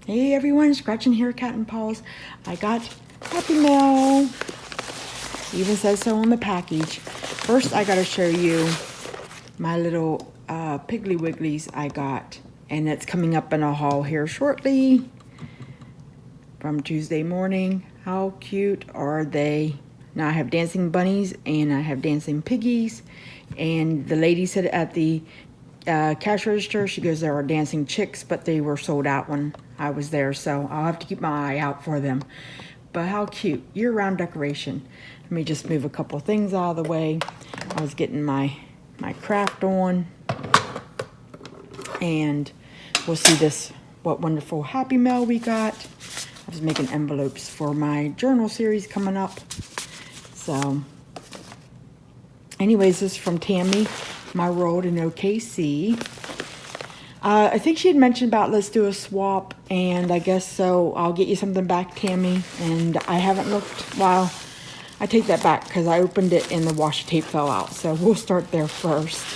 Hey everyone, it's Gretchen here, Catnpaws. I got Happy Mail. Even says so on the package. First, I gotta show you my little Piggly Wigglies I got. And it's coming up in a haul here shortly from Tuesday morning. How cute are they? Now I have dancing bunnies and I have dancing piggies. And the lady said at the cash register, she goes, there are dancing chicks, but they were sold out when I was there, so I'll have to keep my eye out for them. But how cute, year-round decoration. Let me just move a couple things out of the way. I was getting my craft on, and we'll see this, what wonderful Happy Mail we got. I was making envelopes for my journal series coming up. So anyways, this is from Tammy, my world in OKC. I think she had mentioned about let's do a swap, and I guess so. I'll get you something back, Tammy. And I haven't looked. Well, I take that back because I opened it and the washi tape fell out. So we'll start there first.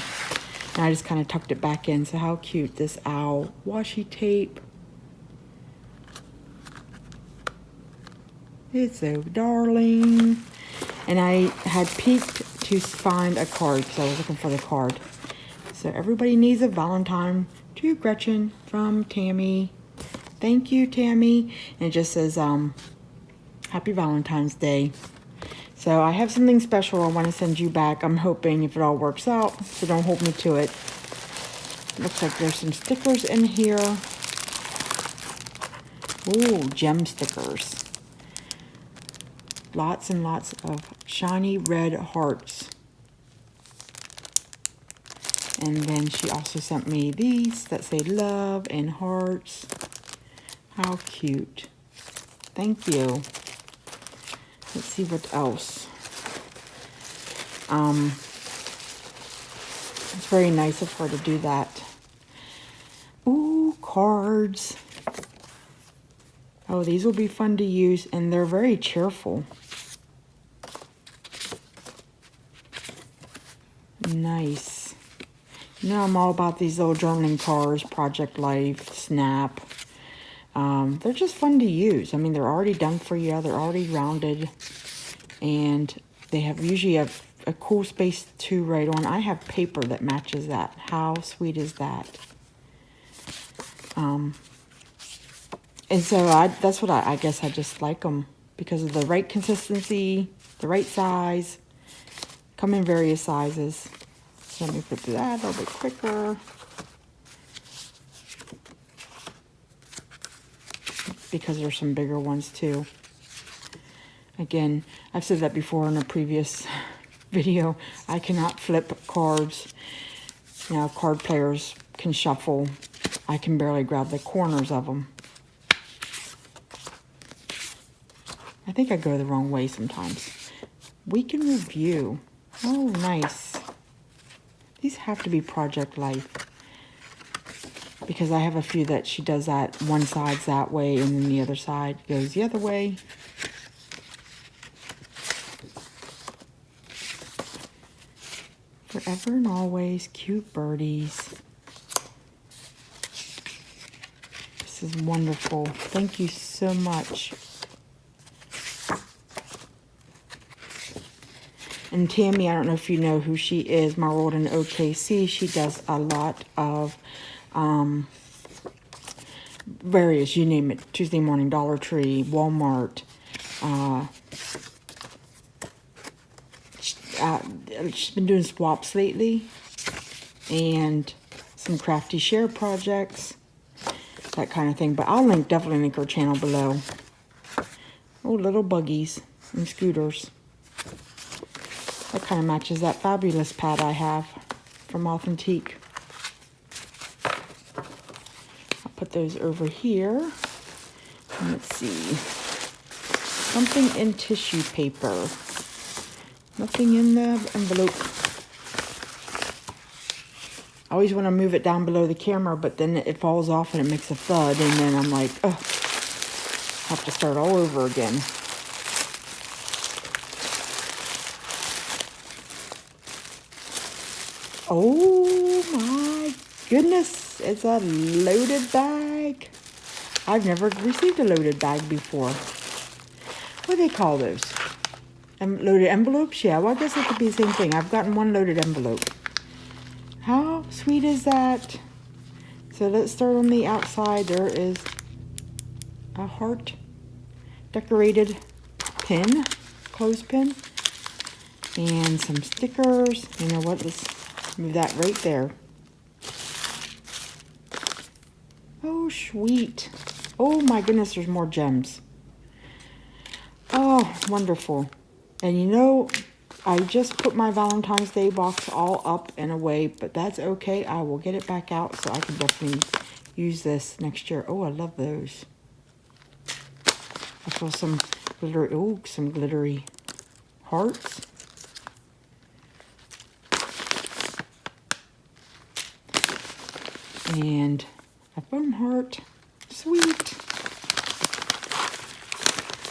And I just kind of tucked it back in. So how cute, this owl washi tape. It's so darling. And I had peeked to find a card because I was looking for the card. So everybody needs a Valentine to Gretchen from Tammy. Thank you, Tammy. And it just says, Happy Valentine's Day. So I have something special I want to send you back. I'm hoping if it all works out, so don't hold me to it. Looks like there's some stickers in here. Ooh, gem stickers. Lots and lots of shiny red hearts. And then she also sent me these that say love and hearts. How cute. Thank you. Let's see what else. It's very nice of her to do that. Ooh, cards. Oh, these will be fun to use, and they're very cheerful. Nice. You know, I'm all about these little journaling cards, Project Life, Snap. They're just fun to use. I mean, they're already done for you. They're already rounded. And they have usually have a cool space to write on. I have paper that matches that. How sweet is that? And so that's what I guess I just like them. Because of the right consistency, the right size. Come in various sizes. So let me put that a little bit quicker. Because there's some bigger ones too. Again, I've said that before in a previous video. I cannot flip cards. Now, card players can shuffle. I can barely grab the corners of them. I think I go the wrong way sometimes. We can review. Oh, nice. These have to be Project Life. Because I have a few that she does that. One side's that way and then the other side goes the other way. Forever and always, cute birdies. This is wonderful. Thank you so much. And Tammy, I don't know if you know who she is, my world in OKC. She does a lot of various, you name it, Tuesday morning, Dollar Tree, Walmart. She's been doing swaps lately. And some crafty share projects. That kind of thing. But I'll definitely link her channel below. Oh, little buggies and scooters. That kind of matches that fabulous pad I have from Authentique. I'll put those over here. And let's see. Something in tissue paper. Nothing in the envelope. I always want to move it down below the camera, but then it falls off and it makes a thud. And then I'm like, oh, have to start all over again. Oh my goodness, it's a loaded bag. I've never received a loaded bag before. What do they call those? Loaded envelopes? Yeah, well, I guess it could be the same thing. I've gotten one loaded envelope. How sweet is that? So let's start on the outside. There is a heart decorated pin, clothespin, and some stickers. You know what? Let's move that right there. Oh, sweet. Oh my goodness, there's more gems. Oh, wonderful. And you know, I just put my Valentine's Day box all up and away, but that's okay. I will get it back out so I can definitely use this next year. Oh, I love those. I feel some glittery, oh, some glittery hearts. And a foam heart. Sweet.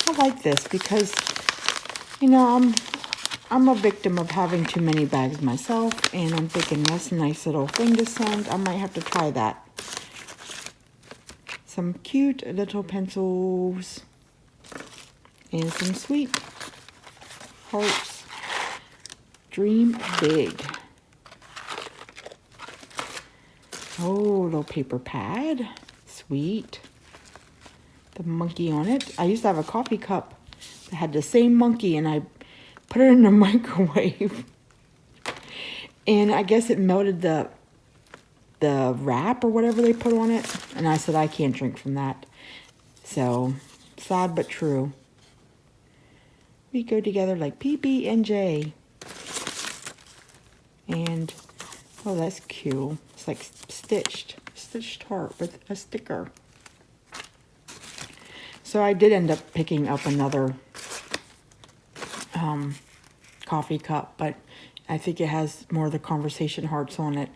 I like this because, you know, I'm a victim of having too many bags myself, and I'm thinking that's a nice little thing to send. I might have to try that. Some cute little pencils and some sweet hearts. Dream big. Oh, little paper pad. Sweet. The monkey on it. I used to have a coffee cup that had the same monkey, and I put it in the microwave. And I guess it melted the wrap or whatever they put on it. And I said, I can't drink from that. So, sad but true. We go together like PB and J. And, oh, that's cute. It's like stitched heart with a sticker. So I did end up picking up another coffee cup, but I think it has more of the conversation hearts on it.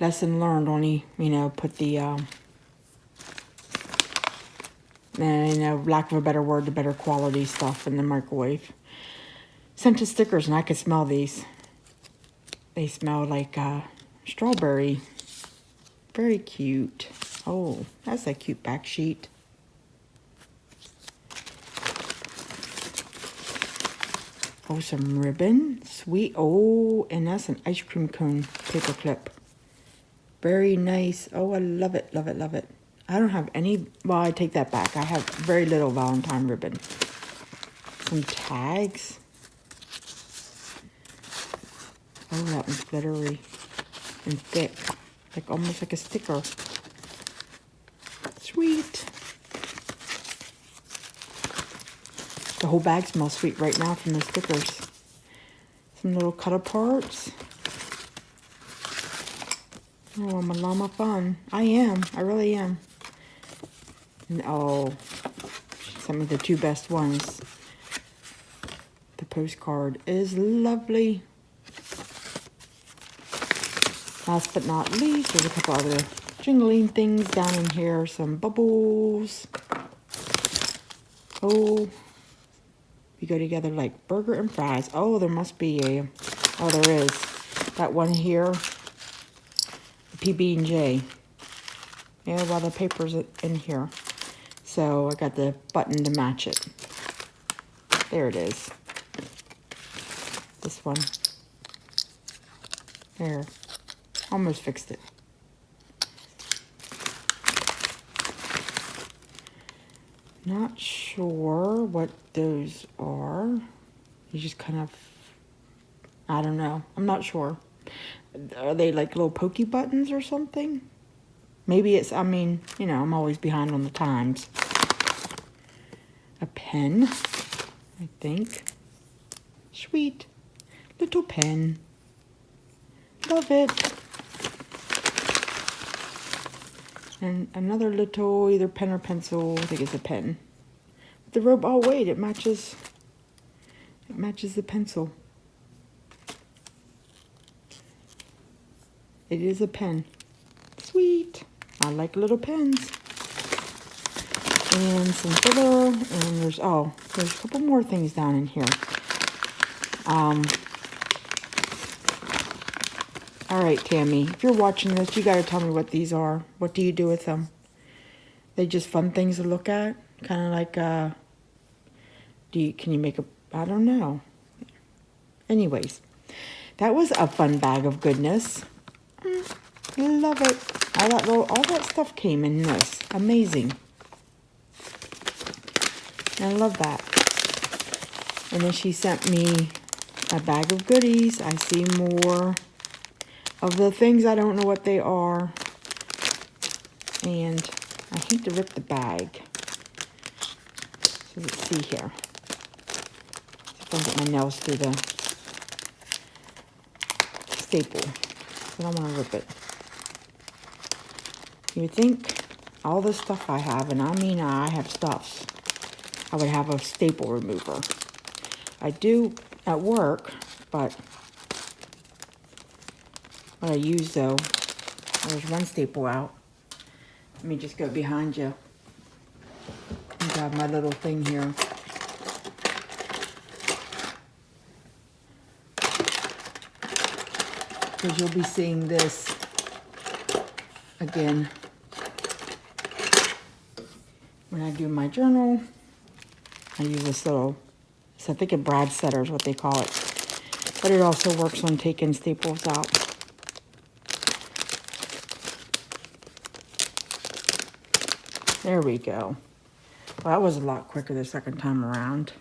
Lesson learned, only, you know, put the, you know, lack of a better word, the better quality stuff in the microwave. Scented stickers, and I could smell these. They smell like strawberry. Very cute. Oh, that's a cute back sheet. Oh, some ribbon. Sweet. Oh, and that's an ice cream cone paper clip. Very nice. Oh, I love it, love it, love it. I don't have any, well, I take that back. I have very little Valentine ribbon. Some tags. Oh, that one's glittery and thick. Like almost like a sticker. Sweet. The whole bag smells sweet right now from the stickers. Some little cut aparts. Oh, I'm a llama fun. I am. I really am. And oh, she sent me the two best ones. The postcard is lovely. Last but not least, there's a couple other jingling things down in here. Some bubbles. Oh, we go together like burger and fries. Oh, there must be a, oh, there is. That one here, PB&J. Yeah, well, the paper's in here. So I got the button to match it. There it is. This one. There. Almost fixed it. Not sure what those are. You just kind of, I don't know. I'm not sure. Are they like little pokey buttons or something? Maybe it's, I mean, you know, I'm always behind on the times. A pen, I think. Sweet. Little pen. Love it. And another little either pen or pencil. I think it's a pen. The rope, oh wait, it matches the pencil. It is a pen. Sweet. I like little pens. And some filler, and there's a couple more things down in here. All right, Tammy, if you're watching this, you got to tell me what these are. What do you do with them? They just fun things to look at. Kind of like, can you make a, I don't know. Anyways, that was a fun bag of goodness. Love it. All that stuff came in this. Amazing. I love that. And then she sent me a bag of goodies. I see more of the things. I don't know what they are. And I hate to rip the bag. So let's see here. See if I can get my nails through the staple. I don't want to rip it. You would think all the stuff I have, and I mean I have stuffs, I would have a staple remover. I do at work, but what I use though, there's one staple out. Let me just go behind you and grab my little thing here. Because you'll be seeing this again when I do my journal. I use this little, I think a Brad setter is what they call it. But it also works on taking staples out. There we go. Well, that was a lot quicker the second time around.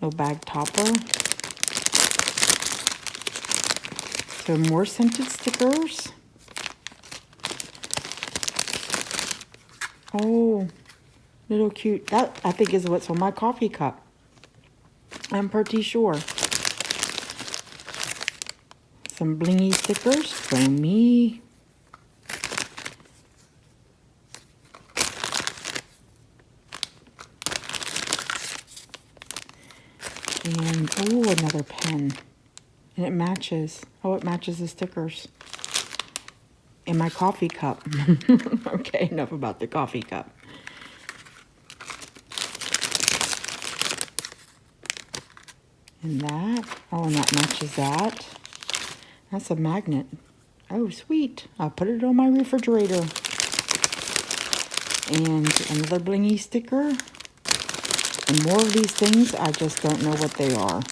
No bag topper. So more scented stickers. Oh, little cute. That, I think, is what's on my coffee cup. I'm pretty sure. Some blingy stickers for me. And, oh, another pen. And it matches. Oh, it matches the stickers. In my coffee cup. Okay, enough about the coffee cup. And that. Oh, and that matches that. That's a magnet. Oh, sweet. I'll put it on my refrigerator. And another blingy sticker. And more of these things, I just don't know what they are.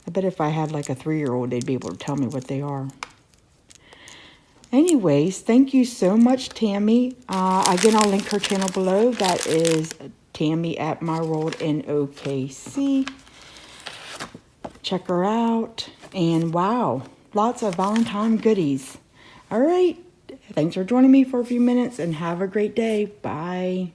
I bet if I had like a 3-year-old, they'd be able to tell me what they are. Anyways, thank you so much, Tammy. Again, I'll link her channel below. That is Tammy at My World in OKC. Check her out. And wow, lots of Valentine goodies. All right. Thanks for joining me for a few minutes and have a great day. Bye.